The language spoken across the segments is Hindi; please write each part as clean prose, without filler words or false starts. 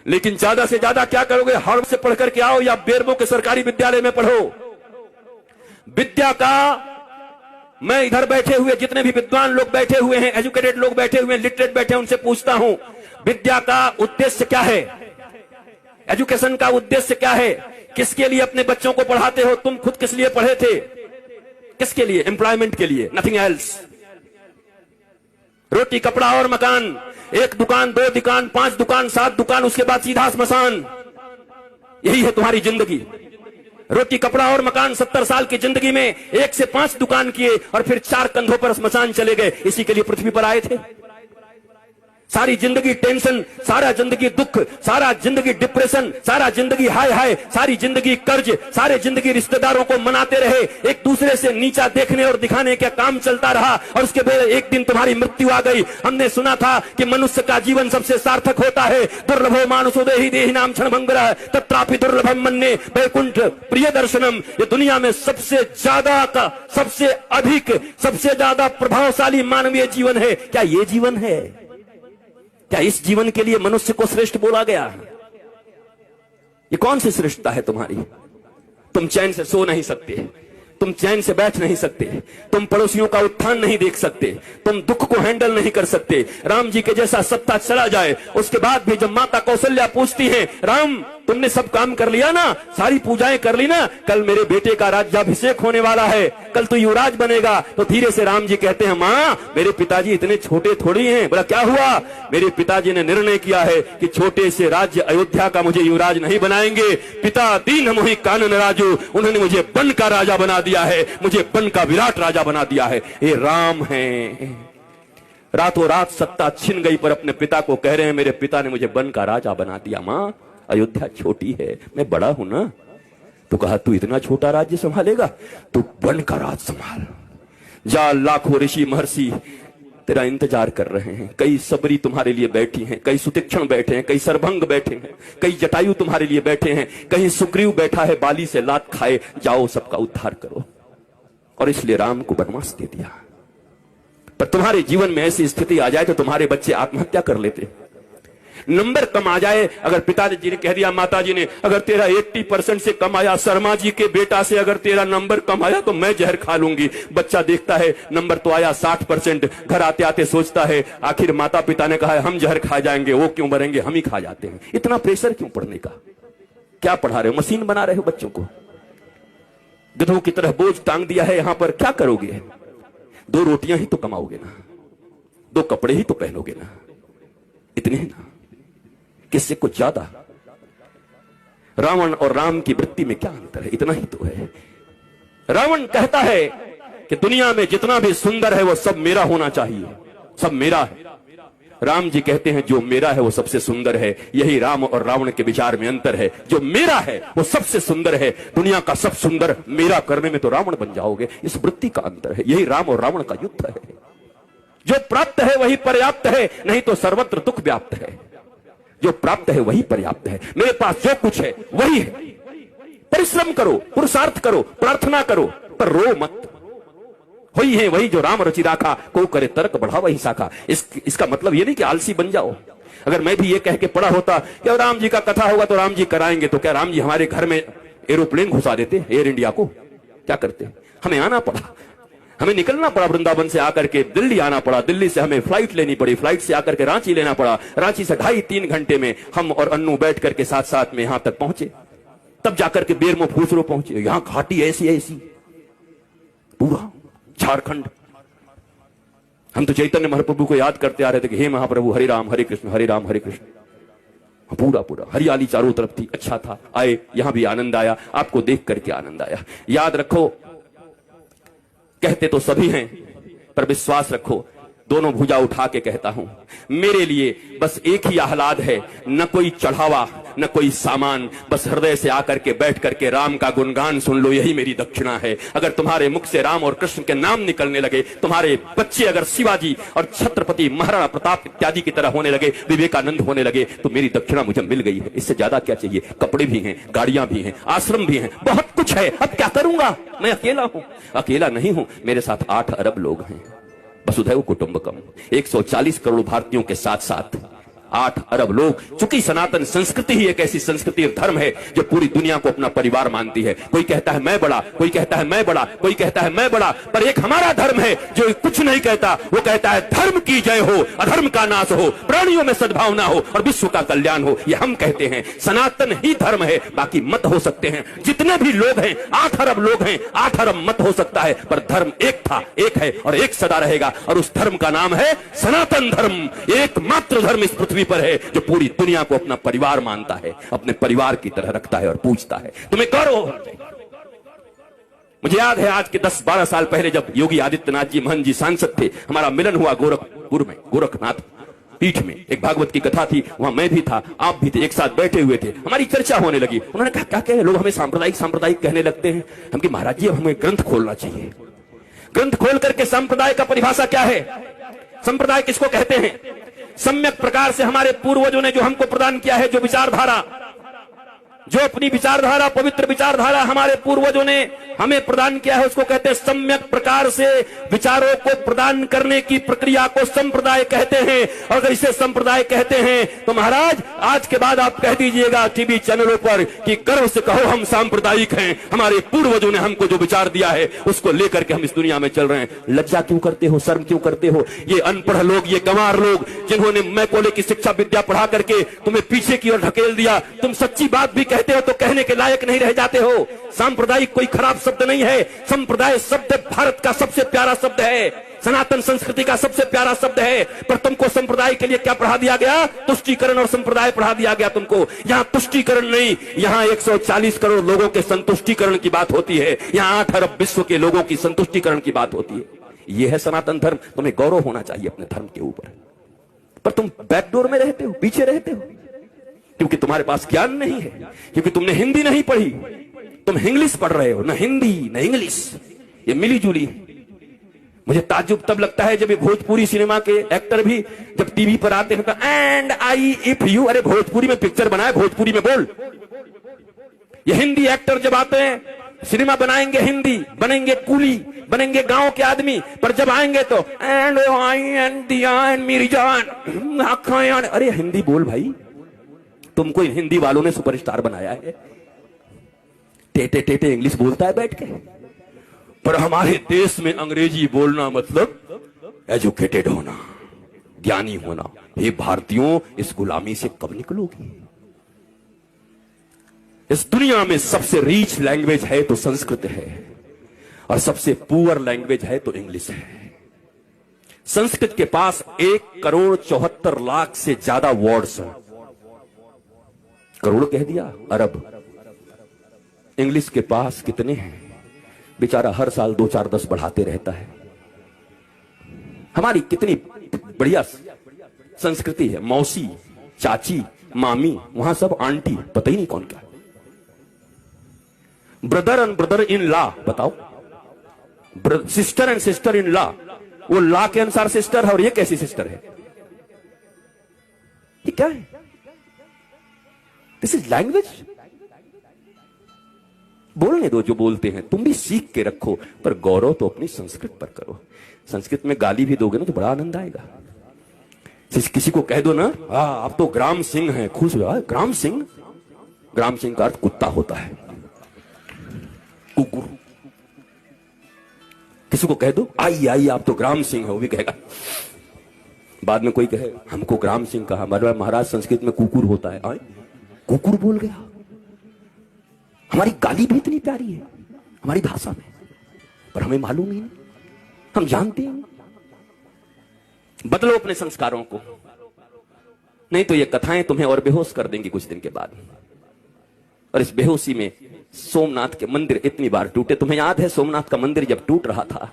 लेकिन ज्यादा से ज्यादा क्या करोगे? हार्वर्ड से पढ़ करके आओ या बेरमो के सरकारी विद्यालय में पढ़ो। विद्या का, मैं इधर बैठे हुए जितने भी विद्वान लोग बैठे हुए हैं, एजुकेटेड लोग बैठे हुए हैं, लिटरेट बैठे हैं, उनसे पूछता हूं, विद्या का उद्देश्य क्या है? एजुकेशन का उद्देश्य क्या है? किसके लिए अपने बच्चों को पढ़ाते हो? तुम खुद किस लिए पढ़े थे? किसके लिए? एम्प्लॉयमेंट के लिए, नथिंग एल्स। रोटी कपड़ा और मकान, एक दुकान, दो दुकान, 5 दुकान, 7 दुकान, उसके बाद सीधा श्मशान। यही है तुम्हारी जिंदगी। रोटी कपड़ा और मकान। 70 साल की जिंदगी में 1 से 5 दुकान किए और फिर 4 कंधों पर श्मशान चले गए। इसी के लिए पृथ्वी पर आए थे। सारी जिंदगी टेंशन, सारा जिंदगी दुख, सारा जिंदगी डिप्रेशन, सारा जिंदगी हाय हाय, सारी जिंदगी कर्ज, सारे जिंदगी रिश्तेदारों को मनाते रहे, एक दूसरे से नीचा देखने और दिखाने का काम चलता रहा और उसके बाद एक दिन तुम्हारी मृत्यु आ गई। हमने सुना था कि मनुष्य का जीवन सबसे सार्थक होता है। दुर्लभो मानुषो देहि देहि नाम क्षणभंगुरः तत्रापि दुर्लभम मन्ये वैकुंठ प्रिय दर्शनम। ये दुनिया में सबसे ज्यादा का, सबसे अधिक, सबसे ज्यादा प्रभावशाली मानवीय जीवन है। क्या ये जीवन है? क्या इस जीवन के लिए मनुष्य को श्रेष्ठ बोला गया? ये कौन सी श्रेष्ठता है तुम्हारी? तुम चैन से सो नहीं सकते, तुम चैन से बैठ नहीं सकते, तुम पड़ोसियों का उत्थान नहीं देख सकते, तुम दुख को हैंडल नहीं कर सकते। राम जी के जैसा सत्ता चला जाए, उसके बाद भी जब माता कौशल्या पूछती हैं, राम तुमने सब काम कर लिया ना, सारी पूजाएं कर ली ना, कल मेरे बेटे का राज्याभिषेक होने वाला है, कल तू युवराज बनेगा। तो धीरे से राम जी कहते हैं, मां मेरे पिताजी इतने छोटे थोड़ी हैं। बोला क्या हुआ? मेरे पिताजी ने निर्णय किया है कि छोटे से राज्य अयोध्या का मुझे युवराज नहीं बनाएंगे। पिता दीन मोहि कानन राजू, उन्होंने मुझे वन का राजा बना दिया है, मुझे वन का विराट राजा बना दिया है। ये राम है। रातों रात सत्ता छिन गई पर अपने पिता को कह रहे हैं, मेरे पिता ने मुझे वन का राजा बना दिया। मां अयोध्या छोटी है, मैं बड़ा हूं ना। तो कहा तू इतना छोटा राज्य संभालेगा? तू वन का राज संभाल। जा, लाखों ऋषि महर्षि तेरा इंतजार कर रहे हैं। कई सबरी तुम्हारे लिए बैठी हैं, कई सुतीक्षण बैठे हैं, कई सरभंग बैठे हैं, कई जटायु तुम्हारे लिए बैठे हैं, कहीं सुग्रीव बैठा है बाली से लात खाए। जाओ सबका उद्धार करो। और इसलिए राम को वनवास दे दिया। पर तुम्हारे जीवन में ऐसी स्थिति आ जाए तो तुम्हारे बच्चे आत्महत्या कर लेते। नंबर कम आ जाए, अगर पिताजी ने कह दिया, माताजी ने, अगर तेरा 80% से कम आया, शर्मा जी के बेटा से अगर तेरा नंबर कम आया तो मैं जहर खा लूंगी। बच्चा देखता है नंबर तो आया 60%, घर आते आते सोचता है आखिर माता पिता ने कहा है हम जहर खा जाएंगे, वो क्यों मरेंगे, हम ही खा जाते हैं। इतना प्रेशर क्यों पढ़ने का? क्या पढ़ा रहे हो? मशीन बना रहे हो बच्चों को? गधों की तरह बोझ टांग दिया है यहां पर। क्या करोगे? 2 रोटियां ही तो कमाओगे ना, 2 कपड़े ही तो पहनोगे ना, इतने ही ना, किससे कुछ ज्यादा? रावण और राम की वृत्ति में क्या अंतर है? इतना ही तो है। रावण कहता है कि दुनिया में जितना भी सुंदर है वो सब मेरा होना चाहिए, सब मेरा है। राम जी कहते हैं जो मेरा है वो सबसे सुंदर है। यही राम और रावण के विचार में अंतर है। जो मेरा है वो सबसे सुंदर है, दुनिया का सब सुंदर मेरा करने में तो रावण बन जाओगे। इस वृत्ति का अंतर है। यही राम और रावण का युद्ध है। जो प्राप्त है वही पर्याप्त है, नहीं तो सर्वत्र दुख व्याप्त है। जो प्राप्त है वही पर्याप्त है। मेरे पास जो कुछ है वही है। परिश्रम करो, पुरुषार्थ करो, प्रार्थना करो, पर रो मत। वही है वही जो राम रचि राखा, को करे तर्क बढ़ा वही शाखा। इसका मतलब ये नहीं कि आलसी बन जाओ। अगर मैं भी ये कह के पढ़ा होता कि राम जी का कथा होगा तो राम जी कराएंगे, तो क्या राम जी हमारे घर में एरोप्लेन घुसा देते? एयर इंडिया को क्या करते? हमें आना पड़ा, हमें निकलना पड़ा वृंदावन से आकर के दिल्ली आना पड़ा, दिल्ली से हमें फ्लाइट लेनी पड़ी, फ्लाइट से आकर के रांची लेना पड़ा, रांची से 2.5-3 घंटे में हम और अन्नू बैठ करके साथ साथ में यहां तक पहुंचे। तब जाकर के बेरमो फूसरो पहुंचे। यहां घाटी ऐसी ऐसी, पूरा झारखंड। हम तो चैतन्य महाप्रभु को याद करते आ रहे थे कि हे महाप्रभु हरे राम हरे कृष्ण हरे राम हरे कृष्ण। पूरा पूरा हरियाली चारों तरफ थी, अच्छा था। आए, यहां भी आनंद आया, आपको देख करके आनंद आया। याद रखो, कहते तो सभी हैं पर विश्वास रखो, दोनों भुजा उठा के कहता हूं, मेरे लिए बस एक ही आह्लाद है, न कोई चढ़ावा न कोई सामान, बस हृदय से आकर के बैठ करके राम का गुणगान सुन लो, यही मेरी दक्षिणा है। अगर तुम्हारे मुख से राम और कृष्ण के नाम निकलने लगे, तुम्हारे बच्चे अगर शिवाजी और छत्रपति महाराणा प्रताप इत्यादि की तरह होने लगे, विवेकानंद होने लगे, तो मेरी दक्षिणा मुझे मिल गई है। इससे ज्यादा क्या चाहिए? कपड़े भी हैं, गाड़ियां भी हैं, आश्रम भी हैं, बहुत कुछ है। अब क्या करूंगा? मैं अकेला हूं। अकेला नहीं हूं, मेरे साथ 8 अरब लोग हैं। वसुधैव कुटुंबकम, 140 करोड़ भारतीयों के साथ साथ 8 अरब लोग। चूंकि सनातन संस्कृति ही एक ऐसी संस्कृति और धर्म है जो पूरी दुनिया को अपना परिवार मानती है। कोई कहता है मैं बड़ा, कोई कहता है मैं बड़ा, कोई कहता है मैं बड़ा, पर एक हमारा धर्म है जो कुछ नहीं कहता। वो कहता है धर्म की जय हो, अधर्म का नाश हो, प्राणियों में सद्भावना हो और विश्व का कल्याण हो। ये हम कहते हैं, सनातन ही धर्म है। बाकी मत हो सकते हैं, जितने भी लोग हैं, 8 अरब लोग हैं, 8 अरब मत हो सकता है, पर धर्म एक था, एक है और एक सदा रहेगा। और उस धर्म का नाम है सनातन धर्म। एकमात्र धर्म इस पृथ्वी पर है जो पूरी दुनिया को अपना परिवार मानता है, अपने परिवार की तरह रखता है और पूजता है। तुम्हें गौरव होना चाहिए। मुझे याद है आज के 10-12 साल पहले जब योगी आदित्यनाथ जी महंत जी सांसद थे, हमारा मिलन हुआ गोरखपुर में, गोरखनाथ पीठ में। एक भागवत की कथा थी, वहां मैं भी था, आप भी थे, एक साथ बैठे हुए थे। हमारी चर्चा होने लगी। उन्होंने कहा क्या कहे, लोग हमें सांप्रदायिक सांप्रदायिक कहने लगते हैं। हम कि महाराज जी हमें ग्रंथ खोलना चाहिए। ग्रंथ खोल करके संप्रदाय का परिभाषा क्या है, संप्रदाय किसको कहते हैं। सम्यक प्रकार से हमारे पूर्वजों ने जो हमको प्रदान किया है, जो विचारधारा, जो अपनी विचारधारा, पवित्र विचारधारा हमारे पूर्वजों ने हमें प्रदान किया है, उसको कहते हैं सम्यक प्रकार से विचारों को प्रदान करने की प्रक्रिया को संप्रदाय कहते हैं। और अगर इसे संप्रदाय कहते हैं तो महाराज आज के बाद आप कह दीजिएगा टीवी चैनलों पर कि गर्व से कहो हम सांप्रदायिक हैं, हमारे पूर्वजों ने हमको जो विचार दिया है उसको लेकर के हम इस दुनिया में चल रहे हैं। लज्जा क्यों करते हो, शर्म क्यों करते हो? ये अनपढ़ लोग, ये गंवार लोग जिन्होंने मैकोले की शिक्षा विद्या पढ़ा करके तुम्हें पीछे की ओर ढकेल दिया, तुम सच्ची बात भी कहते हो तो कहने के लायक नहीं रह जाते हो। सांप्रदायिक कोई खराब शब्द नहीं है। संप्रदाय शब्द भारत का सबसे प्यारा शब्द है, सनातन संस्कृति का सबसे प्यारा शब्द है। पर तुमको संप्रदाय के लिए क्या पढ़ा दिया गया? तुष्टीकरण और संप्रदाय पढ़ा दिया गया तुमको। यहाँ तुष्टीकरण नहीं, यहाँ 140 करोड़ लोगों के संतुष्टीकरण की बात होती है। यहाँ 8 अरब विश्व के लोगों की संतुष्टीकरण की बात होती है। यह है सनातन धर्म। तुम्हें गौरव होना चाहिए अपने धर्म के ऊपर, पर तुम बैकडोर में रहते हो, पीछे रहते हो, क्योंकि तुम्हारे पास ज्ञान नहीं है, क्योंकि तुमने हिंदी नहीं पढ़ी, तुम इंग्लिश पढ़ रहे हो। न हिंदी न इंग्लिश, ये मिली जुली। मुझे ताज्जुब तब लगता है जब ये भोजपुरी सिनेमा के एक्टर भी जब टीवी पर आते हैं तो एंड आई इफ यू, अरे भोजपुरी में पिक्चर बनाए, भोजपुरी में बोल। ये हिंदी एक्टर जब आते हैं, सिनेमा बनाएंगे हिंदी, बनेंगे कूली, बनेंगे गांव के आदमी, पर जब आएंगे तो एंड आई एंड दिया एंड मेरी जान आखान, अरे हिंदी बोल भाई। तुमको हिंदी वालों ने सुपरस्टार बनाया है, टेटे टेटे इंग्लिश बोलता है बैठ के। पर हमारे देश में अंग्रेजी बोलना मतलब एजुकेटेड होना, ज्ञानी होना। हे भारतीयों, इस गुलामी से कब निकलोगी? इस दुनिया में सबसे रीच लैंग्वेज है तो संस्कृत है, और सबसे पुअर लैंग्वेज है तो इंग्लिश है। संस्कृत के पास 1,74,00,000 से ज्यादा वर्ड्स हैं। करोड़ कह दिया, अरब। इंग्लिश के पास कितने हैं? बेचारा हर साल 2, 4, 10 बढ़ाते रहता है। हमारी कितनी बढ़िया संस्कृति है। मौसी, चाची, मामी, वहां सब आंटी, पता ही नहीं कौन क्या। Brother and brother in law, बताओ। Sister and sister in law, वो लॉ के अनुसार सिस्टर है और ये कैसी सिस्टर है? ये क्या है? This is language. बोलने दो जो बोलते हैं, तुम भी सीख के रखो, पर गौरव तो अपनी संस्कृत पर करो। संस्कृत में गाली भी दोगे ना तो बड़ा आनंद आएगा। किसी को कह दो ना, आप तो ग्राम सिंह हैं, खुश हो। ग्राम सिंह, ग्राम सिंह का अर्थ कुत्ता होता है, कुकुर। किसी को कह दो आई आई आप तो ग्राम सिंह है, वो भी कहेगा। बाद में कोई कहे हमको ग्राम सिंह कहा, महाराज संस्कृत में कुकुर होता है। आए कुकुर बोल गया। हमारी गाली भी इतनी प्यारी है हमारी भाषा में, पर हमें मालूम ही नहीं, हम जानते हैं। बदलो अपने संस्कारों को, नहीं तो ये कथाएं तुम्हें और बेहोश कर देंगी कुछ दिन के बाद। और इस बेहोशी में सोमनाथ के मंदिर इतनी बार टूटे। तुम्हें याद है सोमनाथ का मंदिर जब टूट रहा था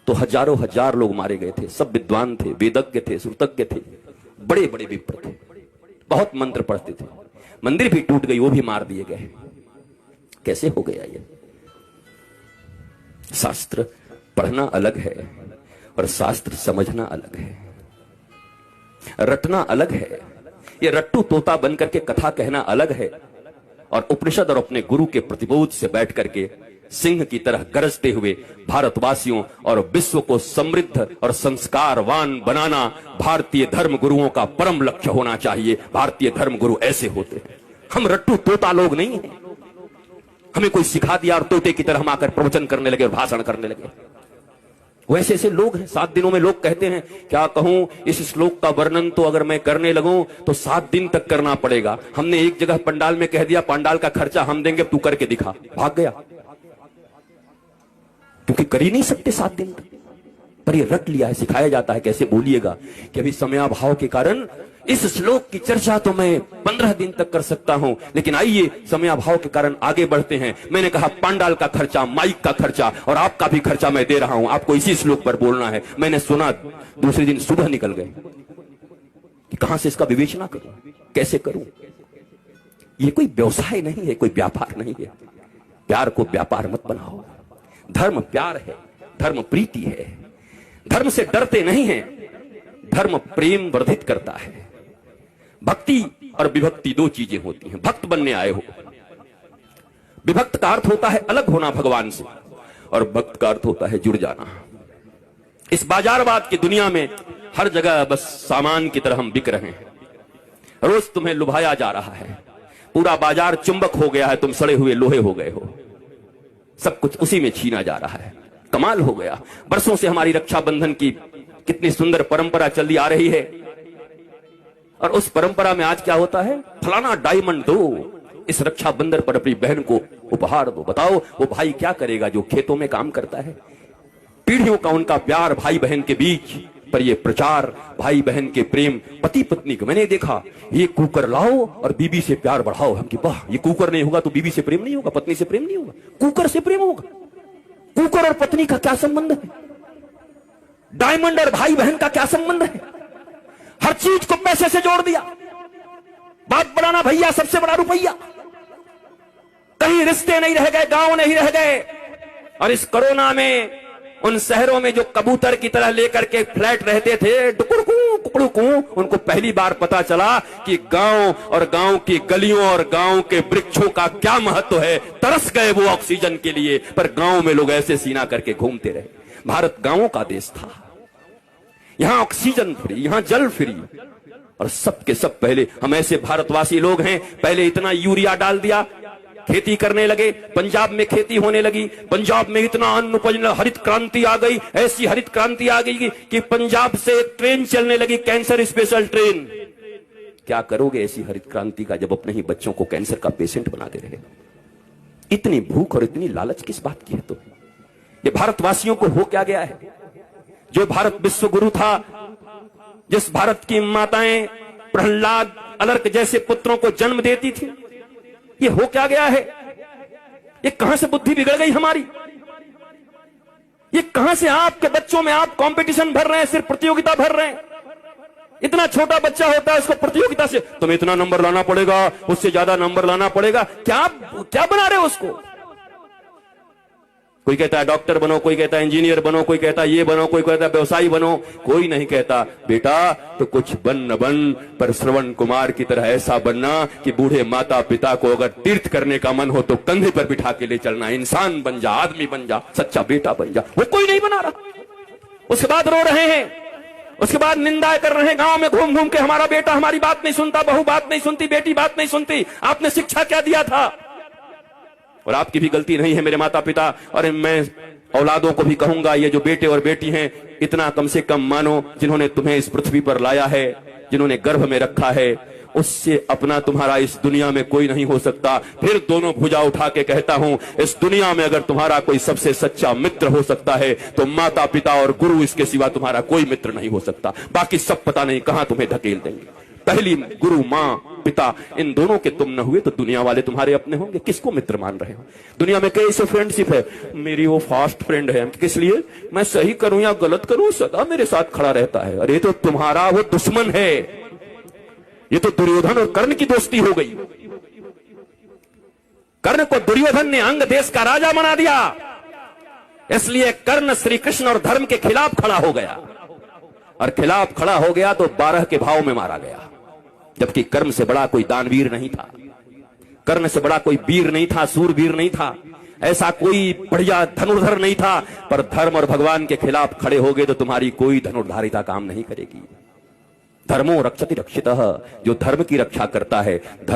तो हजारों हजार लोग मारे गए थे। सब विद्वान थे, वेदज्ञ थे, श्रुतज्ञ थे, बड़े बड़े विप्र थे, बहुत मंत्र पढ़ते थे। मंदिर भी टूट गई, वो भी मार दिए गए। कैसे हो गया ये? शास्त्र पढ़ना अलग है और शास्त्र समझना अलग है, रटना अलग है। ये रट्टू तोता बनकर के कथा कहना अलग है, और उपनिषद और अपने गुरु के प्रतिबोध से बैठ करके सिंह की तरह गरजते हुए भारतवासियों और विश्व को समृद्ध और संस्कारवान बनाना भारतीय धर्म गुरुओं का परम लक्ष्य होना चाहिए। भारतीय धर्म गुरु ऐसे होते हैं। हम रट्टू तोता लोग नहीं हैं। हमें कोई सिखा दिया और तोते की तरह हम आकर प्रवचन करने लगे और भाषण करने लगे। वैसे ऐसे लोग हैं। 7 दिनों में लोग कहते हैं, क्या कहूं, इस श्लोक का वर्णन तो अगर मैं करने लगूं तो 7 दिन तक करना पड़ेगा। हमने एक जगह पंडाल में कह दिया, पंडाल का खर्चा हम देंगे, तू करके दिखा। भाग गया, क्योंकि कर ही नहीं सकते 7 दिन तक। पर ये रट लिया है, सिखाया जाता है कैसे बोलिएगा कि अभी समयाभाव के कारण इस श्लोक की चर्चा तो मैं 15 दिन तक कर सकता हूं, लेकिन आइए समयाभाव के कारण आगे बढ़ते हैं। मैंने कहा पंडाल का खर्चा, माइक का खर्चा और आपका भी खर्चा मैं दे रहा हूं, आपको इसी श्लोक पर बोलना है। मैंने सुना, दूसरे दिन सुबह निकल गए कि कहां से इसका विवेचना करूं, कैसे करूं। ये कोई व्यवसाय नहीं है, कोई व्यापार नहीं है। प्यार को व्यापार मत बनाओ। धर्म प्यार है, धर्म प्रीति है। धर्म से डरते नहीं हैं, धर्म प्रेम वर्धित करता है। भक्ति और विभक्ति 2 चीजें होती हैं। भक्त बनने आए हो, विभक्त का अर्थ होता है अलग होना भगवान से, और भक्त का अर्थ होता है जुड़ जाना। इस बाजारवाद की दुनिया में हर जगह बस सामान की तरह हम बिक रहे हैं। रोज तुम्हें लुभाया जा रहा है, पूरा बाजार चुंबक हो गया है, तुम सड़े हुए लोहे हो गए हो। सब कुछ उसी में छीना जा रहा है। कमाल हो गया। बरसों से हमारी रक्षाबंधन की कितनी सुंदर परंपरा चली आ रही है, और उस परंपरा में आज क्या होता है, फलाना डायमंड दो, इस रक्षाबंधन पर अपनी बहन को उपहार दो। बताओ वो भाई क्या करेगा जो खेतों में काम करता है। पीढ़ियों का उनका प्यार भाई बहन के बीच, पर ये प्रचार भाई बहन के प्रेम, पति पत्नी को। मैंने देखा, ये कुकर लाओ और बीबी से प्यार बढ़ाओ। हम कि वाह, ये कुकर नहीं होगा तो बीबी से प्रेम नहीं होगा, पत्नी से प्रेम नहीं होगा, कुकर से प्रेम होगा। कुकर और पत्नी का क्या संबंध है? डायमंड और भाई बहन का क्या संबंध है? हर चीज को पैसे से जोड़ दिया। बात बढ़ाना भैया, सबसे बड़ा रुपया। कहीं रिश्ते नहीं रह गए, गांव नहीं रह गए। और इस कोरोना में उन शहरों में जो कबूतर की तरह लेकर के फ्लैट रहते थे, टुकुड़कू कुकड़ुकू, उनको पहली बार पता चला कि गांव और गांव की गलियों और गांव के वृक्षों का क्या महत्व है। तरस गए वो ऑक्सीजन के लिए, पर गांव में लोग ऐसे सीना करके घूमते रहे। भारत गांवों का देश था। यहां ऑक्सीजन फ्री, यहां जल फ्री, और सबके सब पहले हम ऐसे भारतवासी लोग हैं। पहले इतना यूरिया डाल दिया, खेती करने लगे, पंजाब में खेती होने लगी, पंजाब में इतना अन्न उपज, हरित क्रांति आ गई। ऐसी हरित क्रांति आ गई कि पंजाब से एक ट्रेन चलने लगी, कैंसर स्पेशल ट्रेन। क्या करोगे ऐसी हरित क्रांति का, जब अपने ही बच्चों को कैंसर का पेशेंट बनाते रहे। इतनी भूख और इतनी लालच किस बात की है? तो ये भारतवासियों को हो क्या गया है? जो भारत विश्व गुरु था, जिस भारत की माताएं प्रहलाद, अलर्क जैसे पुत्रों को जन्म देती थी, ये हो क्या गया है? ये कहां से बुद्धि बिगड़ गई हमारी? ये कहां से आपके बच्चों में आप कंपटीशन भर रहे हैं, सिर्फ प्रतियोगिता भर रहे हैं। इतना छोटा बच्चा होता है, उसको प्रतियोगिता से तुम्हें इतना नंबर लाना पड़ेगा, उससे ज्यादा नंबर लाना पड़ेगा। क्या बना रहे हो उसको? कोई कहता है डॉक्टर बनो, कोई कहता है इंजीनियर बनो, कोई कहता है ये बनो, कोई कहता है व्यवसायी बनो। कोई नहीं कहता बेटा तो कुछ बन न बन, पर श्रवण कुमार की तरह ऐसा बनना कि बूढ़े माता पिता को अगर तीर्थ करने का मन हो तो कंधे पर बिठा के ले चलना। इंसान बन जा, आदमी बन जा, सच्चा बेटा बन जा। वो कोई नहीं बना रहा। उसके बाद रो रहे हैं, उसके बाद निंदा कर रहे हैं गांव में घूम घूम के, हमारा बेटा हमारी बात नहीं सुनता, बहू बात नहीं सुनती, बेटी बात नहीं सुनती। आपने शिक्षा क्या दिया था? और आपकी भी गलती नहीं है मेरे माता पिता, और मैं औलादों को भी कहूंगा, ये जो बेटे और बेटी हैं, इतना कम से कम मानो, जिन्होंने तुम्हें इस पृथ्वी पर लाया है, जिन्होंने गर्भ में रखा है, उससे अपना तुम्हारा इस दुनिया में कोई नहीं हो सकता। फिर दोनों भुजा उठा के कहता हूं, इस दुनिया में अगर तुम्हारा कोई सबसे सच्चा मित्र हो सकता है तो माता पिता और गुरु, इसके सिवा तुम्हारा कोई मित्र नहीं हो सकता। बाकी सब पता नहीं कहां तुम्हें धकेल देंगे। पहली गुरु मां पिता, इन दोनों के तुम न हुए तो दुनिया वाले तुम्हारे अपने होंगे। किसको मित्र मान रहे हो? दुनिया में कई से फ्रेंडशिप है, मेरी वो फास्ट फ्रेंड है, किस लिए? मैं सही करूं या गलत करूं, सदा मेरे साथ खड़ा रहता है। अरे तो तुम्हारा वो दुश्मन है। ये तो दुर्योधन और कर्ण की दोस्ती हो गई। कर्ण को दुर्योधन ने अंग देश का राजा बना दिया, इसलिए कर्ण श्री कृष्ण और धर्म के खिलाफ खड़ा हो गया, और खिलाफ खड़ा हो गया तो 12 के भाव में मारा गया। जबकि कर्ण से बड़ा कोई दानवीर नहीं था, कर्ण से बड़ा कोई वीर नहीं था, सूरवीर नहीं था। ऐसा कोई बढ़िया धनुर्धर नहीं था, पर धर्म और भगवान के खिलाफ खड़े हो गए तो तुम्हारी कोई धनुर्धारिता काम नहीं करेगी। धर्मो रक्षति रक्षितः, जो धर्म की रक्षा करता है, धर्म